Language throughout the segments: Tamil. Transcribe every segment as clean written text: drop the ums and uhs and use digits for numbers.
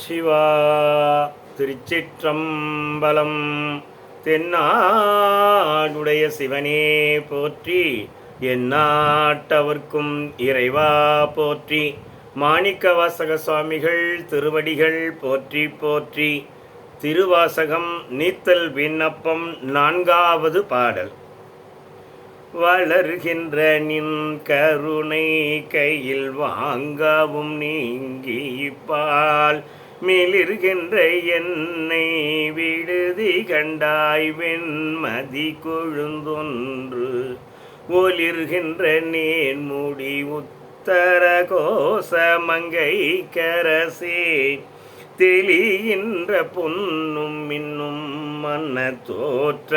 சிவா திருச்சிற்றம்பலம். தென்னாடுடைய சிவனே போற்றி, எந்நாட்டவர்க்கும் இறைவா போற்றி. மாணிக்கவாசக சுவாமிகள் திருவடிகள் போற்றி போற்றி. திருவாசகம் நீத்தல் விண்ணப்பம் நான்காவது பாடல். வளர்கின்ற நின் கருணை கையில் வாங்கவும் நீங்கிப்பால் மிளிர்கின்ற என்னை விடுதி கண்டாய் வெண்மதி கொழுந்தொன்று ஒளிர்கின்ற நேன்முடி உத்தர கோச மங்கை கரசே தெளிகின்ற பொன்னும் மின்னும் மன்ன தோற்ற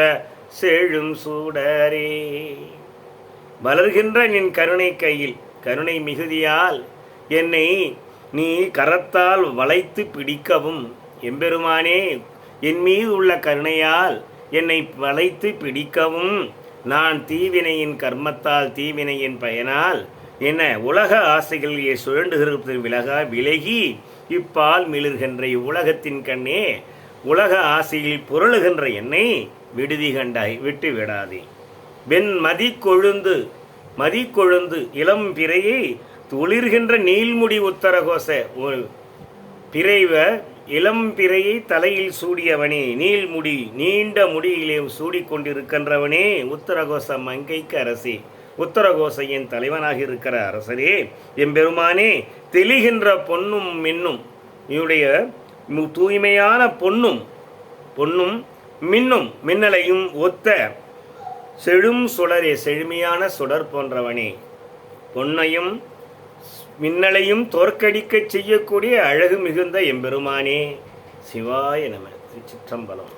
செழும் சூடரே. வளர்கின்ற நின் கருணை கையில், கருணை மிகுதியால் என்னை நீ கரத்தால் வளைத்து பிடிக்கவும், எம்பெருமானே என் மீது உள்ள கருணையால் என்னை வளைத்து பிடிக்கவும், நான் தீவினையின் கர்மத்தால் தீவினையின் பயனால் என்ன உலக ஆசைகள் சுழண்டுகிறது விலகி இப்பால் மிளிர்கின்ற இவ்வுலகத்தின் கண்ணே உலக ஆசையில் புரளுகின்ற என்னை விடுதி கண்டாய், விட்டு விடாதே. வெண் மதி கொழுந்து இளம் பிறையை ஒளிர்கின்ற நீள்முடி உத்தரகோச பிறைவ இளம் பிறையை தலையில் சூடியவனே, நீள்முடி நீண்ட முடியிலே சூடிக்கொண்டிருக்கின்றவனே, உத்தரகோச மங்கைக்கு அரசே, உத்தரகோசையின் தலைவனாக இருக்கிற அரசரே, எம்பெருமானே, தெளிகின்ற பொன்னும் மின்னும், இவருடைய தூய்மையான பொன்னும் மின்னும் மின்னலையும் ஒத்த செழும் சுடரே, செழுமையான சுடர் போன்றவனே, பொன்னையும் மின்னலையும் தோற்கடிக்கச் செய்யக்கூடிய அழகு மிகுந்த எம்பெருமானே. சிவாய நம. திருச்சிற்றம்பலம்.